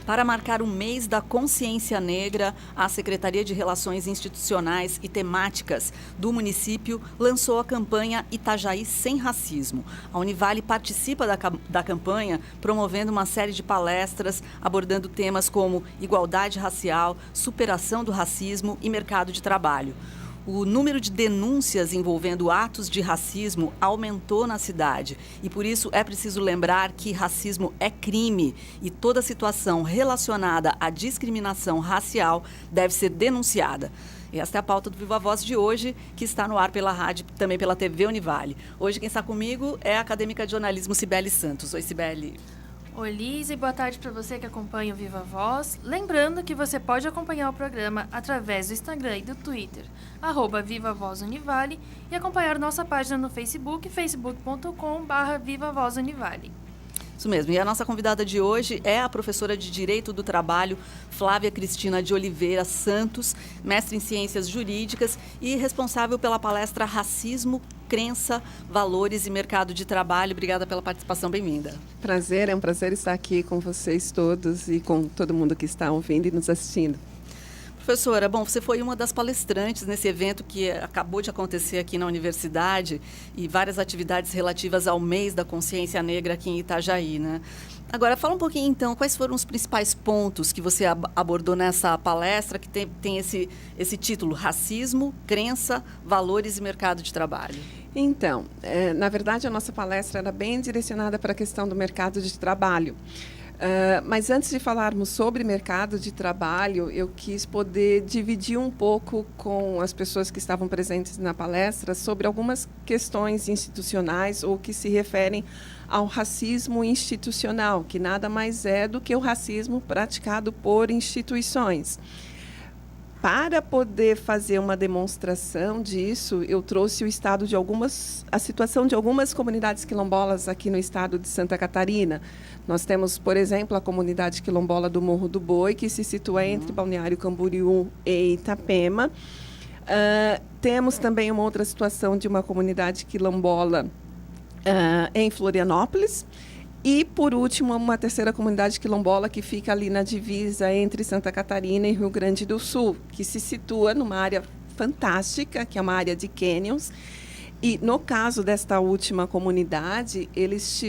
Para marcar o mês da consciência negra, a Secretaria de Relações Institucionais e Temáticas do município lançou a campanha Itajaí Sem Racismo. A Univale participa da campanha, promovendo uma série de palestras, abordando temas como igualdade racial, superação do racismo e mercado de trabalho. O número de denúncias envolvendo atos de racismo aumentou na cidade e, por isso, é preciso lembrar que racismo é crime e toda situação relacionada à discriminação racial deve ser denunciada. Esta é a pauta do Viva Voz de hoje, que está no ar pela rádio e também pela TV Univale. Hoje quem está comigo é a acadêmica de jornalismo Cibele Santos. Oi, Cibele. Oi, Liz, e boa tarde para você que acompanha o Viva Voz. Lembrando que você pode acompanhar o programa através do Instagram e do Twitter, @Viva Voz Univale, e acompanhar nossa página no Facebook, facebook.com/Viva Voz Univale. Isso mesmo. E a nossa convidada de hoje é a professora de Direito do Trabalho, Flávia Cristina de Oliveira Santos, mestre em Ciências Jurídicas e responsável pela palestra Racismo, Crença, Valores e Mercado de Trabalho. Obrigada pela participação, bem-vinda. É um prazer estar aqui com vocês todos e com todo mundo que está ouvindo e nos assistindo. Professora, bom, você foi uma das palestrantes nesse evento que acabou de acontecer aqui na universidade e várias atividades relativas ao mês da consciência negra aqui em Itajaí, né? Agora, fala um pouquinho, então, quais foram os principais pontos que você abordou nessa palestra que tem esse título, Racismo, Crença, Valores e Mercado de Trabalho? Então, na verdade, a nossa palestra era bem direcionada para a questão do mercado de trabalho. Mas antes de falarmos sobre mercado de trabalho, eu quis poder dividir um pouco com as pessoas que estavam presentes na palestra sobre algumas questões institucionais ou que se referem ao racismo institucional, que nada mais é do que o racismo praticado por instituições. Para poder fazer uma demonstração disso, eu trouxe a situação de algumas comunidades quilombolas aqui no estado de Santa Catarina. Nós temos, por exemplo, a comunidade quilombola do Morro do Boi, que se situa entre Balneário Camboriú e Itapema. Temos também uma outra situação de uma comunidade quilombola em Florianópolis. E, por último, uma terceira comunidade quilombola que fica ali na divisa entre Santa Catarina e Rio Grande do Sul, que se situa numa área fantástica, que é uma área de cânions. E, no caso desta última comunidade, eles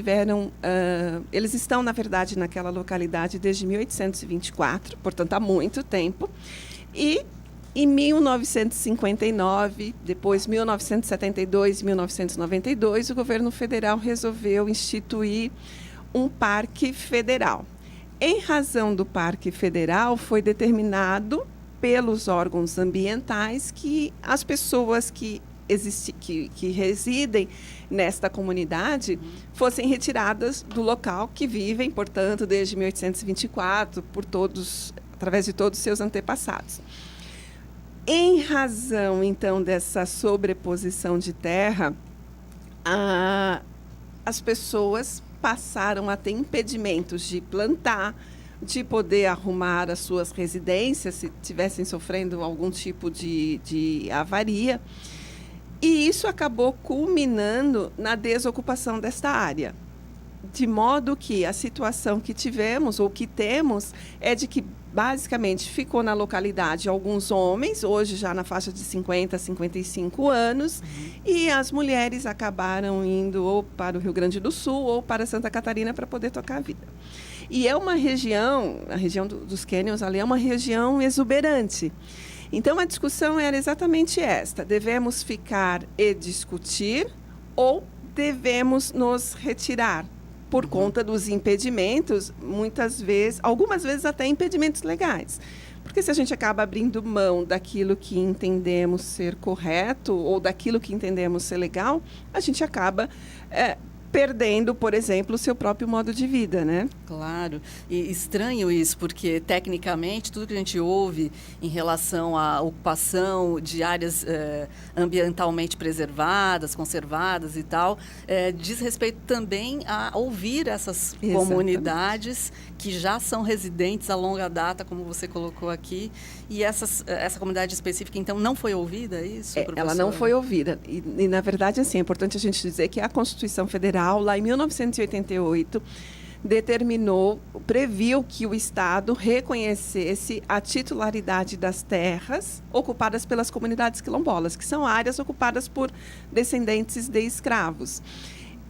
estão, na verdade, naquela localidade desde 1824, portanto, há muito tempo. E, em 1959, depois 1972 e 1992, o governo federal resolveu instituir um parque federal. Em razão do parque federal, foi determinado pelos órgãos ambientais que as pessoas que residem nesta comunidade fossem retiradas do local que vivem, portanto, desde 1824, através de todos os seus antepassados. Em razão, então, dessa sobreposição de terra, as pessoas passaram a ter impedimentos de plantar, de poder arrumar as suas residências, se estivessem sofrendo algum tipo de avaria. E isso acabou culminando na desocupação desta área. De modo que a situação que tivemos, ou que temos, é de que, basicamente, ficou na localidade alguns homens, hoje já na faixa de 50 a 55 anos, e as mulheres acabaram indo ou para o Rio Grande do Sul ou para Santa Catarina para poder tocar a vida. E é uma região, a região dos cânions ali é uma região exuberante. Então, a discussão era exatamente esta: devemos ficar e discutir ou devemos nos retirar? Por conta dos impedimentos, algumas vezes até impedimentos legais. Porque se a gente acaba abrindo mão daquilo que entendemos ser correto ou daquilo que entendemos ser legal, a gente acaba perdendo, por exemplo, o seu próprio modo de vida, né? Claro. E estranho isso, porque, tecnicamente, tudo que a gente ouve em relação à ocupação de áreas ambientalmente preservadas, conservadas e tal, diz respeito também a ouvir essas comunidades que já são residentes a longa data, como você colocou aqui, e essa comunidade específica, então, não foi ouvida, é isso, professora? Ela não foi ouvida. E, na verdade, assim, é importante a gente dizer que a Constituição Federal Federal, lá em 1988, previu que o Estado reconhecesse a titularidade das terras ocupadas pelas comunidades quilombolas, que são áreas ocupadas por descendentes de escravos.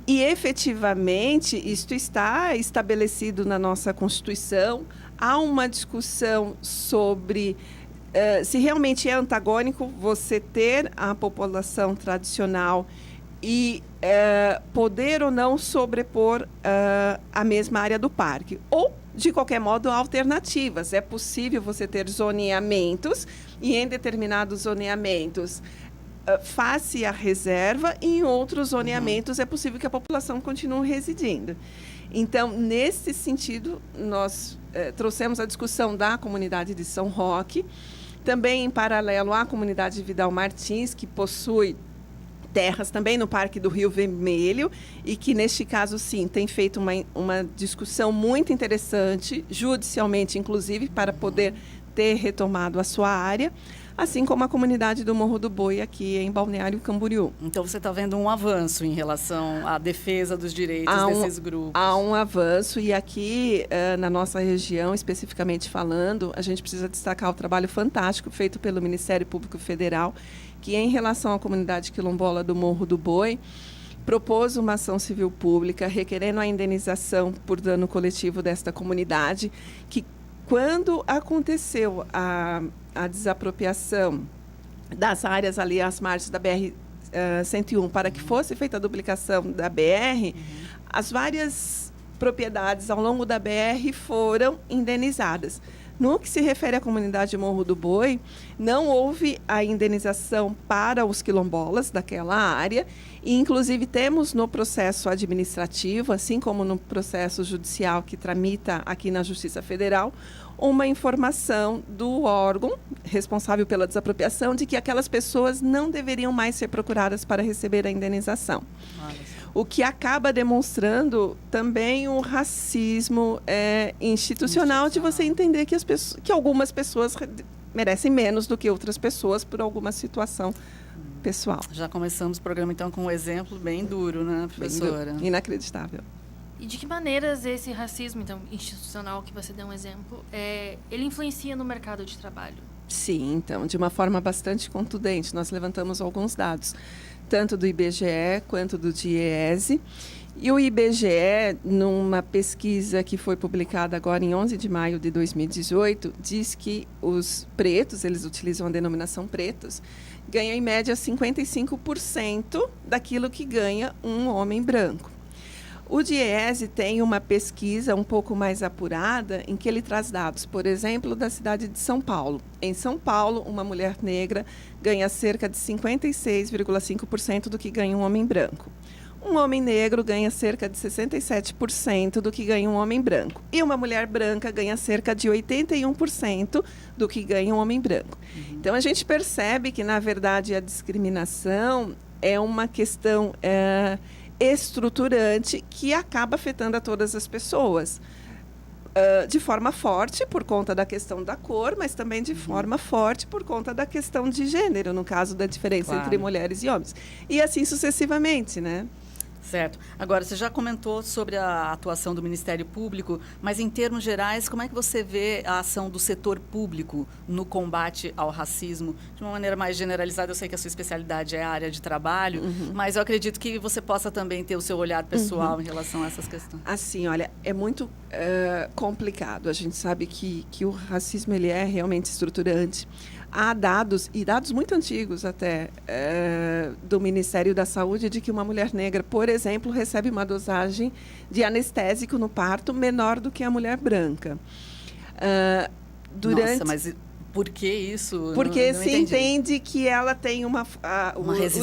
E, efetivamente, isto está estabelecido na nossa Constituição. Há uma discussão sobre se realmente é antagônico você ter a população tradicional e poder ou não sobrepor a mesma área do parque. Ou, de qualquer modo, alternativas. É possível você ter zoneamentos e, em determinados zoneamentos, face a reserva, e em outros zoneamentos é possível que a população continue residindo. Então, nesse sentido, nós trouxemos a discussão da comunidade de São Roque, também em paralelo à comunidade de Vidal Martins, que possui terras também no Parque do Rio Vermelho, e que, neste caso, sim, tem feito uma discussão muito interessante, judicialmente, inclusive, para poder ter retomado a sua área, assim como a comunidade do Morro do Boi, aqui em Balneário Camboriú. Então, você está vendo um avanço em relação à defesa dos direitos desses grupos. Há um avanço, e aqui, na nossa região, especificamente falando, a gente precisa destacar o trabalho fantástico feito pelo Ministério Público Federal, que, em relação à comunidade quilombola do Morro do Boi, propôs uma ação civil pública requerendo a indenização por dano coletivo desta comunidade, que, quando aconteceu a desapropriação das áreas ali às margens da BR-101 para que fosse feita a duplicação da BR, as várias propriedades ao longo da BR foram indenizadas. No que se refere à comunidade de Morro do Boi, não houve a indenização para os quilombolas daquela área, e, inclusive, temos no processo administrativo, assim como no processo judicial que tramita aqui na Justiça Federal, uma informação do órgão responsável pela desapropriação de que aquelas pessoas não deveriam mais ser procuradas para receber a indenização. O que acaba demonstrando também o racismo institucional, de você entender que algumas pessoas merecem menos do que outras pessoas por alguma situação pessoal. Já começamos o programa, então, com um exemplo bem duro, né, professora? Inacreditável. E de que maneiras esse racismo, então, institucional, que você deu um exemplo, ele influencia no mercado de trabalho? Sim, então, de uma forma bastante contundente. Nós levantamos alguns dados, tanto do IBGE quanto do DIEESE. E o IBGE, numa pesquisa que foi publicada agora em 11 de maio de 2018, diz que os pretos, eles utilizam a denominação pretos, ganham em média 55% daquilo que ganha um homem branco. O DIEESE tem uma pesquisa um pouco mais apurada, em que ele traz dados, por exemplo, da cidade de São Paulo. Em São Paulo, uma mulher negra ganha cerca de 56,5% do que ganha um homem branco. Um homem negro ganha cerca de 67% do que ganha um homem branco. E uma mulher branca ganha cerca de 81% do que ganha um homem branco. Então, a gente percebe que, na verdade, a discriminação é uma questão estruturante que acaba afetando a todas as pessoas. De forma forte, por conta da questão da cor, mas também de forma forte por conta da questão de gênero, no caso da diferença entre mulheres e homens. E assim sucessivamente, né? Certo. Agora, você já comentou sobre a atuação do Ministério Público, mas, em termos gerais, como é que você vê a ação do setor público no combate ao racismo? De uma maneira mais generalizada, eu sei que a sua especialidade é a área de trabalho, mas eu acredito que você possa também ter o seu olhar pessoal em relação a essas questões. Assim, olha, é muito complicado. A gente sabe que o racismo ele é realmente estruturante. Há dados, e dados muito antigos até, do Ministério da Saúde, de que uma mulher negra, por exemplo, recebe uma dosagem de anestésico no parto menor do que a mulher branca. Nossa, mas por que isso? Porque não se entendi. Entende que ela tem o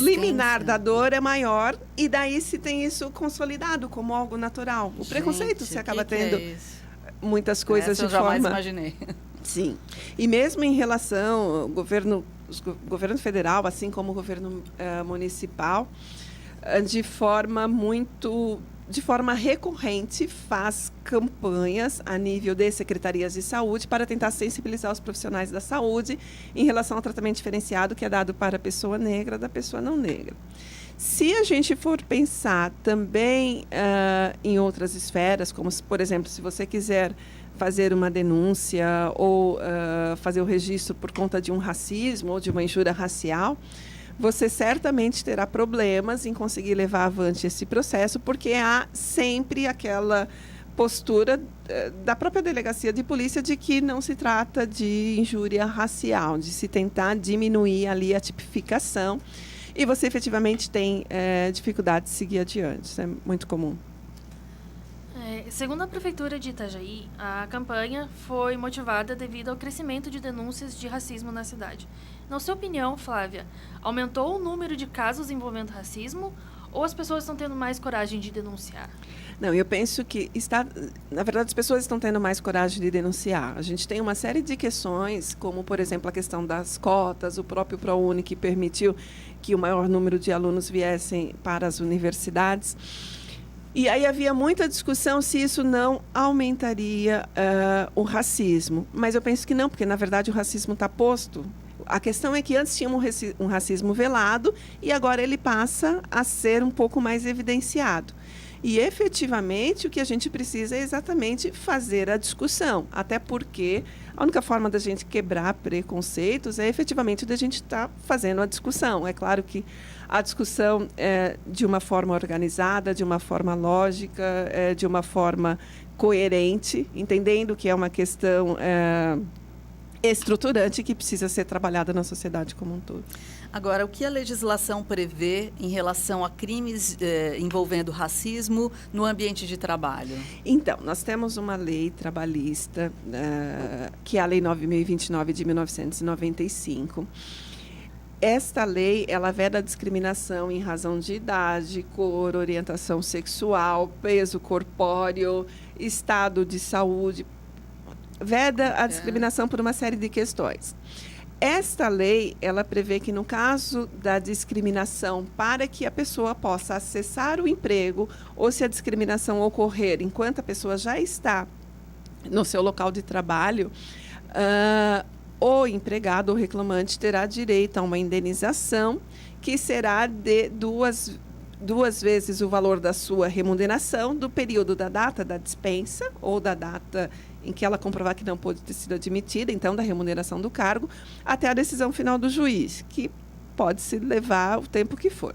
liminar da dor é maior, e daí se tem isso consolidado como algo natural. O preconceito se acaba tendo muitas coisas Essa de eu forma... jamais imaginei. Sim. E mesmo em relação ao governo federal, assim como o governo municipal, de forma recorrente, faz campanhas a nível de secretarias de saúde para tentar sensibilizar os profissionais da saúde em relação ao tratamento diferenciado que é dado para a pessoa negra da pessoa não negra. Se a gente for pensar também em outras esferas, como, por exemplo, se você quiser fazer uma denúncia ou fazer o registro por conta de um racismo ou de uma injúria racial, você certamente terá problemas em conseguir levar avante esse processo, porque há sempre aquela postura da própria delegacia de polícia de que não se trata de injúria racial, de se tentar diminuir ali a tipificação, e você efetivamente tem dificuldade de seguir adiante. Isso é muito comum. Segundo a Prefeitura de Itajaí, a campanha foi motivada devido ao crescimento de denúncias de racismo na cidade. Na sua opinião, Flávia, aumentou o número de casos envolvendo racismo ou as pessoas estão tendo mais coragem de denunciar? Não, eu penso que na verdade, as pessoas estão tendo mais coragem de denunciar. A gente tem uma série de questões, como, por exemplo, a questão das cotas, o próprio ProUni, que permitiu que o maior número de alunos viessem para as universidades. E aí havia muita discussão se isso não aumentaria o racismo. Mas eu penso que não, porque, na verdade, o racismo está posto. A questão é que antes tinha um racismo velado e agora ele passa a ser um pouco mais evidenciado. E, efetivamente, o que a gente precisa é exatamente fazer a discussão. Até porque a única forma da gente quebrar preconceitos é efetivamente da gente estar fazendo a discussão. É claro que a discussão de uma forma organizada, de uma forma lógica, de uma forma coerente, entendendo que é uma questão estruturante que precisa ser trabalhada na sociedade como um todo. Agora, o que a legislação prevê em relação a crimes envolvendo racismo no ambiente de trabalho? Então, nós temos uma lei trabalhista, que é a Lei 9.029 de 1995. Esta lei, ela veda a discriminação em razão de idade, cor, orientação sexual, peso corpóreo, estado de saúde. Veda a discriminação por uma série de questões. Esta lei, ela prevê que, no caso da discriminação, para que a pessoa possa acessar o emprego, ou se a discriminação ocorrer enquanto a pessoa já está no seu local de trabalho, o empregado ou reclamante terá direito a uma indenização que será de duas vezes o valor da sua remuneração do período da data da dispensa ou da data em que ela comprovar que não pôde ter sido admitida, então da remuneração do cargo, até a decisão final do juiz, que pode se levar o tempo que for.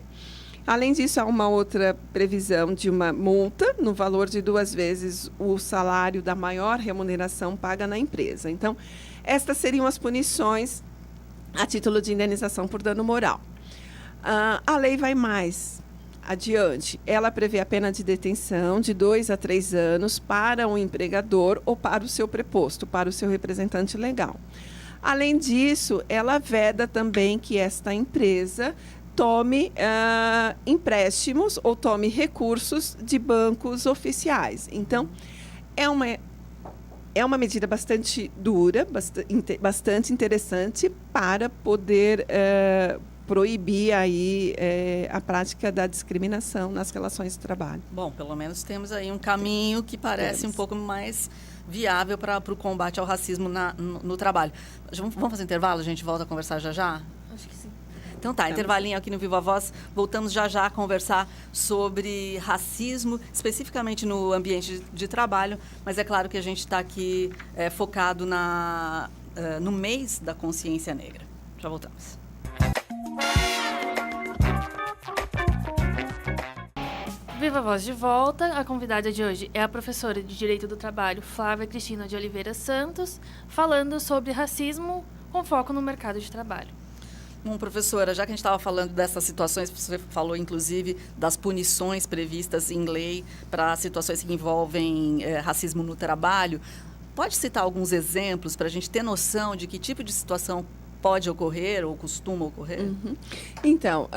Além disso, há uma outra previsão de uma multa no valor de 2 vezes o salário da maior remuneração paga na empresa. Então, estas seriam as punições a título de indenização por dano moral. A lei vai mais adiante. Ela prevê a pena de detenção de 2 a 3 anos para o empregador ou para o seu preposto, para o seu representante legal. Além disso, ela veda também que esta empresa tome empréstimos ou tome recursos de bancos oficiais. Então, é uma medida bastante dura, bastante interessante para poder proibir aí a prática da discriminação nas relações de trabalho. Bom, pelo menos temos aí um caminho que parece um pouco mais viável para o combate ao racismo no trabalho. Vamos fazer um intervalo? A gente volta a conversar já já? Acho que sim. Então tá, intervalinho aqui no Viva Voz. Voltamos já já a conversar sobre racismo, especificamente no ambiente de trabalho, mas é claro que a gente está aqui focado no mês da consciência negra. Já voltamos. Viva Voz de volta. A convidada de hoje é a professora de Direito do Trabalho, Flávia Cristina de Oliveira Santos, falando sobre racismo com foco no mercado de trabalho. Bom, professora, já que a gente estava falando dessas situações, você falou, inclusive, das punições previstas em lei para situações que envolvem racismo no trabalho. Pode citar alguns exemplos para a gente ter noção de que tipo de situação pode ocorrer ou costuma ocorrer? Uhum. Então,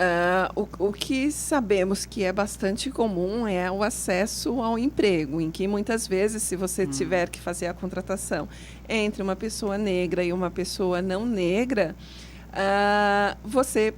o que sabemos que é bastante comum é o acesso ao emprego, em que muitas vezes, se você tiver que fazer a contratação entre uma pessoa negra e uma pessoa não negra, você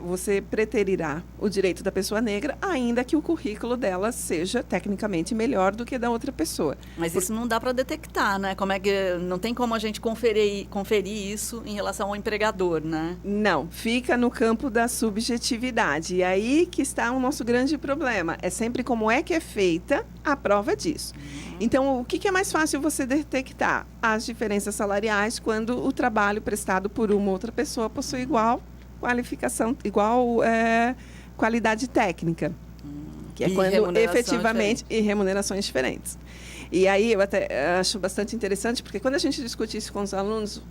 você preterirá o direito da pessoa negra, ainda que o currículo dela seja tecnicamente melhor do que da outra pessoa. Mas isso não dá para detectar, né? Como é que não tem como a gente conferir isso em relação ao empregador, né? Não, fica no campo da subjetividade. E aí que está o nosso grande problema. É sempre como é que é feita a prova disso. Então, o que é mais fácil você detectar? As diferenças salariais quando o trabalho prestado por uma outra pessoa possui igual qualificação, qualidade técnica. Que é quando efetivamente e remunerações diferentes. E aí eu até acho bastante interessante, porque quando a gente discute isso com os alunos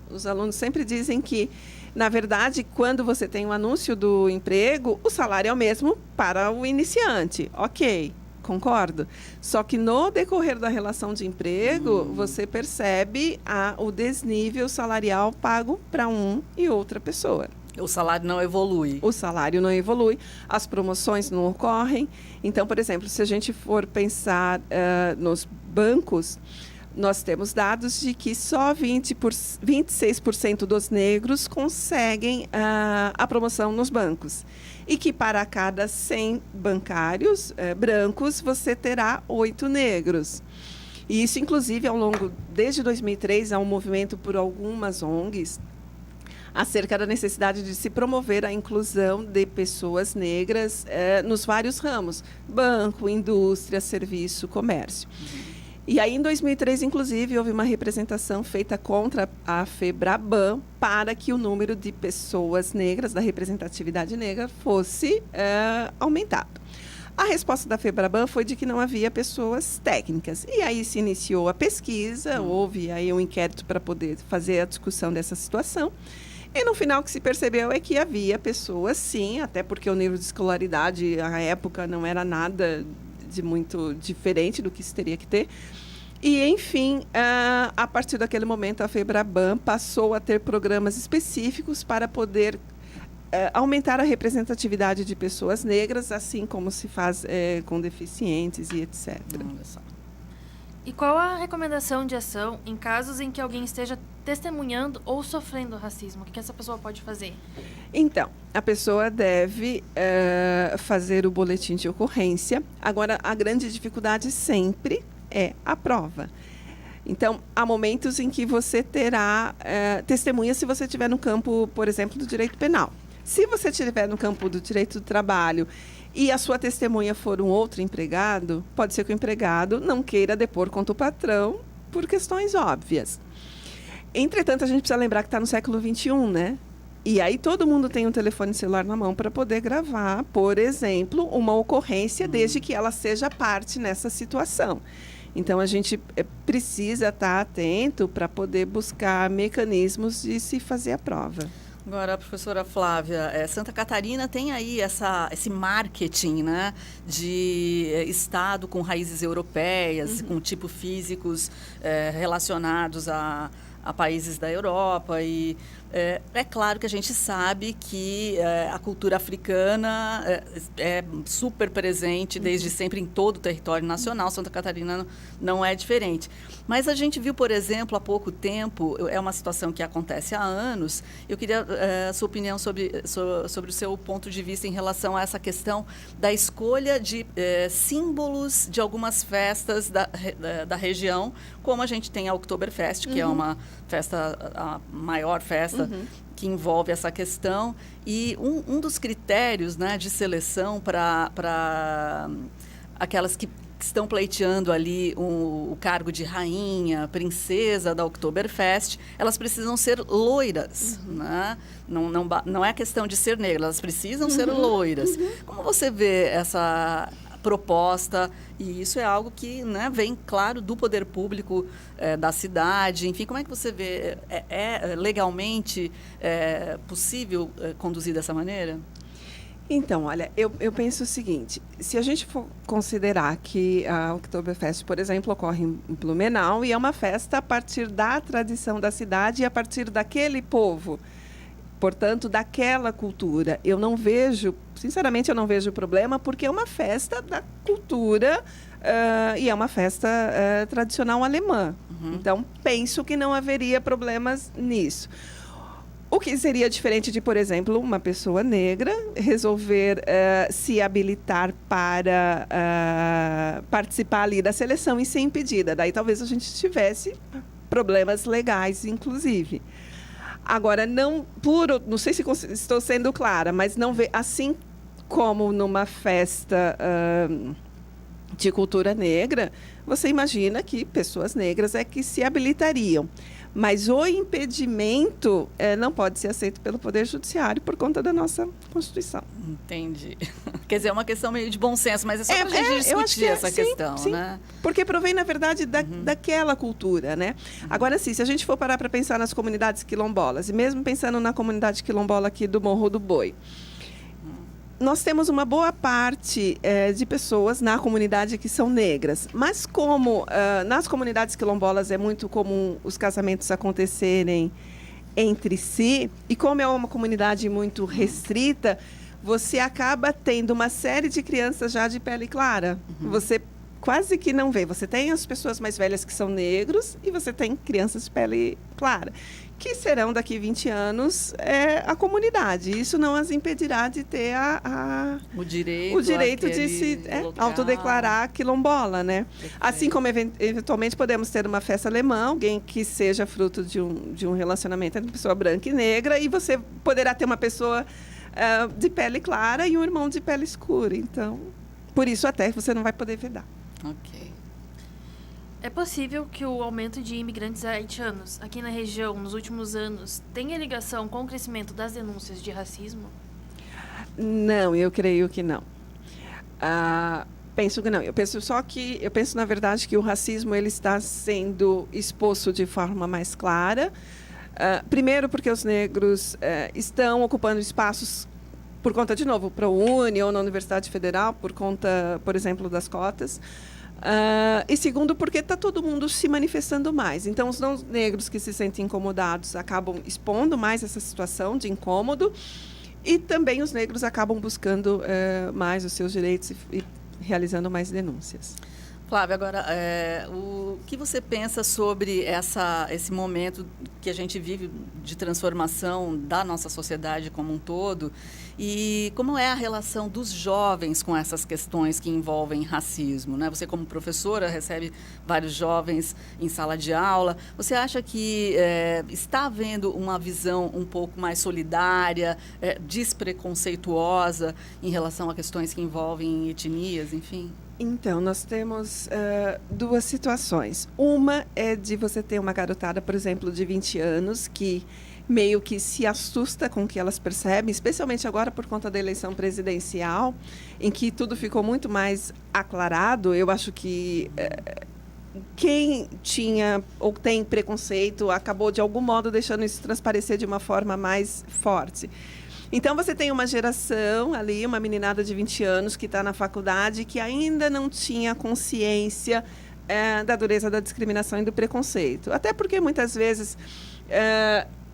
sempre dizem que, na verdade, quando você tem um anúncio do emprego, o salário é o mesmo para o iniciante. Ok, concordo. Só que no decorrer da relação de emprego, você percebe o desnível salarial pago para um e outra pessoa. O salário não evolui. O salário não evolui, as promoções não ocorrem. Então, por exemplo, se a gente for pensar nos bancos, nós temos dados de que só 26% dos negros conseguem a promoção nos bancos. E que para cada 100 bancários brancos, você terá 8 negros. E isso, inclusive, desde 2003, há um movimento por algumas ONGs acerca da necessidade de se promover a inclusão de pessoas negras nos vários ramos: banco, indústria, serviço, comércio. E aí, em 2003, inclusive, houve uma representação feita contra a FEBRABAN para que o número de pessoas negras, da representatividade negra, fosse aumentado. A resposta da FEBRABAN foi de que não havia pessoas técnicas. E aí se iniciou a pesquisa, houve aí um inquérito para poder fazer a discussão dessa situação. E no final o que se percebeu é que havia pessoas, sim, até porque o nível de escolaridade, à época, não era nada de muito diferente do que se teria que ter. E, enfim, a partir daquele momento, a FEBRABAN passou a ter programas específicos para poder aumentar a representatividade de pessoas negras, assim como se faz com deficientes e etc. E qual a recomendação de ação em casos em que alguém esteja testemunhando ou sofrendo racismo? O que essa pessoa pode fazer? Então, a pessoa deve fazer o boletim de ocorrência. Agora, a grande dificuldade sempre é a prova. Então, há momentos em que você terá testemunha se você estiver no campo, por exemplo, do direito penal. Se você estiver no campo do direito do trabalho e a sua testemunha for um outro empregado, pode ser que o empregado não queira depor contra o patrão por questões óbvias. Entretanto, a gente precisa lembrar que está no século XXI, né? E aí todo mundo tem um telefone celular na mão para poder gravar, por exemplo, uma ocorrência, desde que ela seja parte nessa situação. Então, a gente precisa estar atento para poder buscar mecanismos de se fazer a prova. Agora, professora Flávia, Santa Catarina tem aí esse marketing, né, de Estado com raízes europeias, com tipos físicos relacionados a países da Europa. E é claro que a gente sabe que a cultura africana é super presente desde sempre em todo o território nacional. Santa Catarina não é diferente. Mas a gente viu, por exemplo, há pouco tempo, é uma situação que acontece há anos. Eu queria a sua opinião sobre o seu ponto de vista em relação a essa questão da escolha de símbolos de algumas festas da região, como a gente tem a Oktoberfest, que é uma festa, a maior festa que envolve essa questão. E um dos critérios, né, de seleção para aquelas que estão pleiteando ali o cargo de rainha, princesa da Oktoberfest, elas precisam ser loiras, né? Não é questão de ser negra, elas precisam ser loiras. Como você vê essa proposta? E isso é algo que, né, vem, claro, do poder público da cidade. Enfim, como é que você vê? É legalmente possível conduzir dessa maneira? Então, olha, eu penso o seguinte: se a gente for considerar que a Oktoberfest, por exemplo, ocorre em Blumenau e é uma festa a partir da tradição da cidade e a partir daquele povo, portanto, daquela cultura, sinceramente, eu não vejo problema, porque é uma festa da cultura e é uma festa tradicional alemã. Então, penso que não haveria problemas nisso. O que seria diferente de, por exemplo, uma pessoa negra resolver se habilitar para participar ali da seleção e ser impedida. Daí talvez a gente tivesse problemas legais, inclusive. Agora, não sei se estou sendo clara, mas não vê assim como numa festa de cultura negra, você imagina que pessoas negras é que se habilitariam. Mas o impedimento não pode ser aceito pelo Poder Judiciário por conta da nossa Constituição. Entendi. Quer dizer, é uma questão meio de bom senso, mas é só para a gente discutir essa questão, sim, né? Porque provém, na verdade, daquela cultura, né? Agora, sim, se a gente for parar para pensar nas comunidades quilombolas, e mesmo pensando na comunidade quilombola aqui do Morro do Boi, nós temos uma boa parte de pessoas na comunidade que são negras. Mas como nas comunidades quilombolas é muito comum os casamentos acontecerem entre si, e como é uma comunidade muito restrita, você acaba tendo uma série de crianças já de pele clara. Você quase que não vê. Você tem as pessoas mais velhas que são negros e você tem crianças de pele clara, que serão daqui 20 anos a comunidade. Isso não as impedirá de ter o direito de se autodeclarar quilombola, né? Perfeito. Assim como eventualmente podemos ter uma festa alemã, alguém que seja fruto de um relacionamento entre pessoa branca e negra, e você poderá ter uma pessoa de pele clara e um irmão de pele escura. Então, por isso até você não vai poder vedar. Ok. É possível que o aumento de imigrantes haitianos aqui na região nos últimos anos tenha ligação com o crescimento das denúncias de racismo? Não, eu creio que não. Penso que não. Eu penso na verdade que o racismo ele está sendo exposto de forma mais clara. Primeiro porque os negros estão ocupando espaços por conta, de novo, ProUni ou na Universidade Federal, por conta, por exemplo, das cotas. E segundo, porque está todo mundo se manifestando mais. Então, os não negros que se sentem incomodados acabam expondo mais essa situação de incômodo, e também os negros acabam buscando mais os seus direitos e realizando mais denúncias. Flávia, agora, o que você pensa sobre esse momento que a gente vive de transformação da nossa sociedade como um todo, e como é a relação dos jovens com essas questões que envolvem racismo, né? Você, como professora, recebe vários jovens em sala de aula. Você acha que está havendo uma visão um pouco mais solidária, despreconceituosa em relação a questões que envolvem etnias, enfim? Então, nós temos duas situações. Uma é de você ter uma garotada, por exemplo, de 20 anos, que meio que se assusta com o que elas percebem, especialmente agora por conta da eleição presidencial, em que tudo ficou muito mais aclarado. Eu acho que quem tinha ou tem preconceito acabou, de algum modo, deixando isso transparecer de uma forma mais forte. Então, você tem uma geração ali, uma meninada de 20 anos que está na faculdade, que ainda não tinha consciência da dureza da discriminação e do preconceito. Até porque, muitas vezes,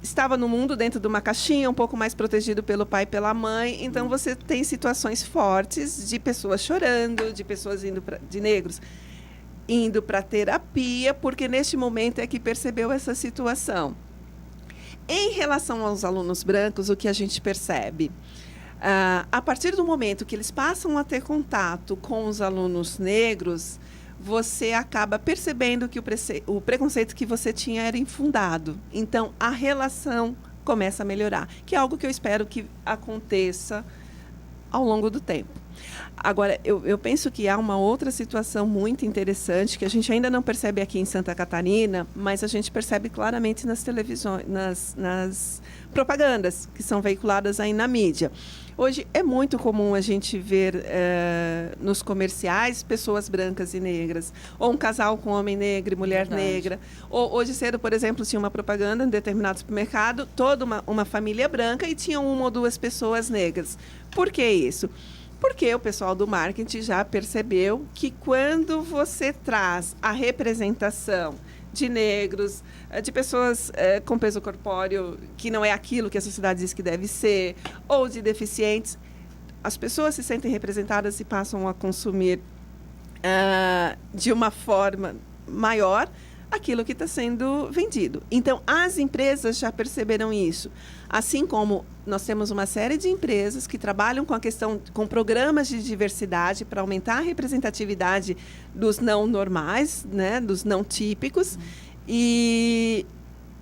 estava no mundo dentro de uma caixinha, um pouco mais protegido pelo pai e pela mãe. Então, você tem situações fortes de pessoas chorando, de pessoas de negros indo para terapia, porque neste momento é que percebeu essa situação. Em relação aos alunos brancos, o que a gente percebe? A partir do momento que eles passam a ter contato com os alunos negros, você acaba percebendo que o preconceito que você tinha era infundado. Então, a relação começa a melhorar, que é algo que eu espero que aconteça ao longo do tempo. Agora, eu penso que há uma outra situação muito interessante que a gente ainda não percebe aqui em Santa Catarina, mas a gente percebe claramente nas televisões, nas propagandas que são veiculadas aí na mídia. Hoje é muito comum a gente ver nos comerciais pessoas brancas e negras, ou um casal com homem negro e mulher negra. Ou, hoje cedo, por exemplo, tinha uma propaganda em determinado supermercado, toda uma família branca, e tinha uma ou duas pessoas negras. Por que isso? Porque o pessoal do marketing já percebeu que quando você traz a representação de negros, de pessoas com peso corpóreo que não é aquilo que a sociedade diz que deve ser, ou de deficientes, as pessoas se sentem representadas e passam a consumir de uma forma maior aquilo que está sendo vendido. Então, as empresas já perceberam isso. Assim como nós temos uma série de empresas que trabalham com a questão, com programas de diversidade para aumentar a representatividade dos não normais, né, dos não típicos. E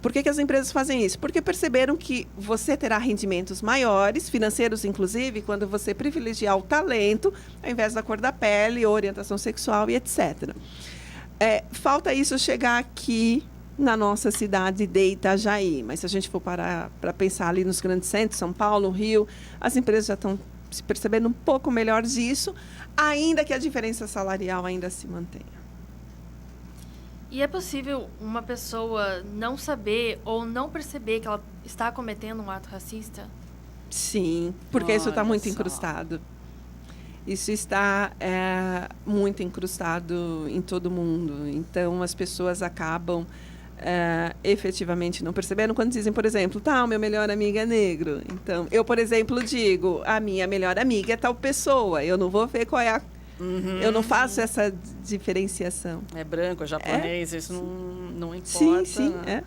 por que as empresas fazem isso? Porque perceberam que você terá rendimentos maiores, financeiros inclusive, quando você privilegiar o talento, ao invés da cor da pele, orientação sexual e etc. Falta isso chegar aqui na nossa cidade de Itajaí. Mas se a gente for parar para pensar ali nos grandes centros, São Paulo, Rio, as empresas já estão se percebendo um pouco melhor disso, ainda que a diferença salarial ainda se mantenha. E é possível uma pessoa não saber ou não perceber que ela está cometendo um ato racista? Sim, porque isso está muito só. incrustado. Isso está muito incrustado em todo mundo. Então, as pessoas acabam efetivamente não percebendo quando dizem, por exemplo, o meu melhor amigo é negro. Então, eu, por exemplo, digo, a minha melhor amiga é tal pessoa. Eu não vou ver qual é a... Eu não faço essa diferenciação. É branco, é japonês, isso não importa. Sim, né?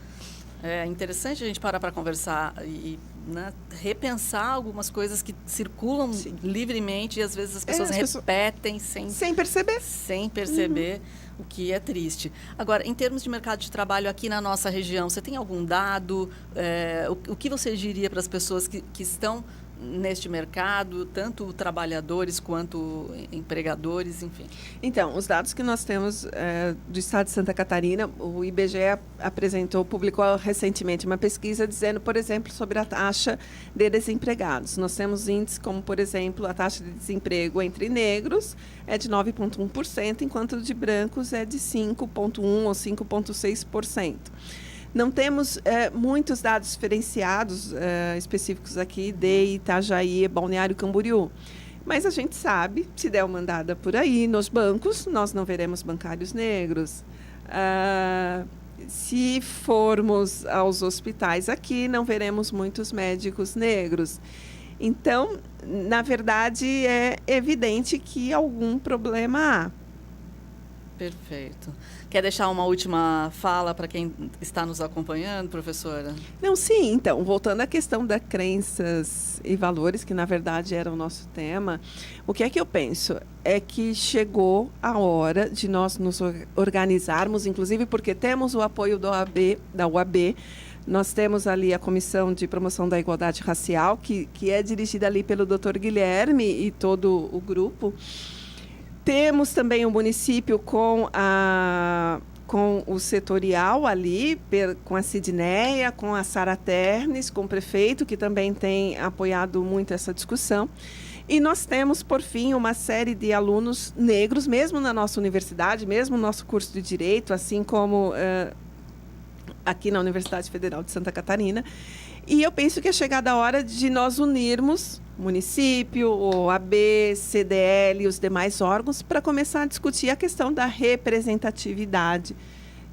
É interessante a gente parar para conversar e né, repensar algumas coisas que circulam livremente e às vezes as pessoas repetem sem perceber. Sem perceber, o que é triste. Agora, em termos de mercado de trabalho aqui na nossa região, você tem algum dado? O que você diria para as pessoas que estão neste mercado, tanto trabalhadores quanto empregadores, enfim? Então, os dados que nós temos do estado de Santa Catarina, o IBGE publicou recentemente uma pesquisa dizendo, por exemplo, sobre a taxa de desempregados. Nós temos índices como, por exemplo, a taxa de desemprego entre negros é de 9,1%, enquanto de brancos é de 5,1% ou 5,6%. Não temos muitos dados diferenciados específicos aqui de Itajaí e Balneário Camboriú. Mas a gente sabe, se der uma andada por aí, nos bancos, nós não veremos bancários negros. Se formos aos hospitais aqui, não veremos muitos médicos negros. Então, na verdade, é evidente que algum problema há. Perfeito. Quer deixar uma última fala para quem está nos acompanhando, professora? Não, sim. Então, voltando à questão das crenças e valores, que na verdade era o nosso tema, o que é que eu penso? É que chegou a hora de nós nos organizarmos, inclusive porque temos o apoio da UAB, nós temos ali a Comissão de Promoção da Igualdade Racial, que é dirigida ali pelo Dr. Guilherme e todo o grupo. Temos também o município com o setorial ali, com a Sidneia, com a Sara Ternes, com o prefeito, que também tem apoiado muito essa discussão. E nós temos, por fim, uma série de alunos negros, mesmo na nossa universidade, mesmo no nosso curso de Direito, assim como aqui na Universidade Federal de Santa Catarina. E eu penso que é chegada a hora de nós unirmos município, OAB, CDL e os demais órgãos para começar a discutir a questão da representatividade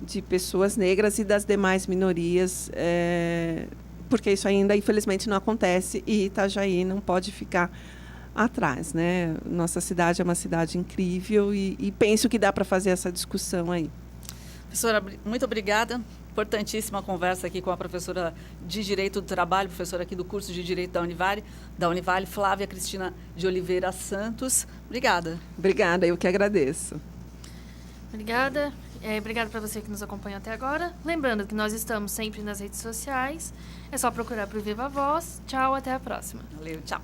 de pessoas negras e das demais minorias, porque isso ainda, infelizmente, não acontece e Itajaí não pode ficar atrás, né? Nossa cidade é uma cidade incrível e penso que dá para fazer essa discussão aí. Professora, muito obrigada. Importantíssima conversa aqui com a professora de Direito do Trabalho, professora aqui do curso de Direito da Univale, Flávia Cristina de Oliveira Santos. Obrigada. Obrigada, eu que agradeço. Obrigada. Obrigada para você que nos acompanhou até agora. Lembrando que nós estamos sempre nas redes sociais. É só procurar por Viva Voz. Tchau, até a próxima. Valeu, tchau.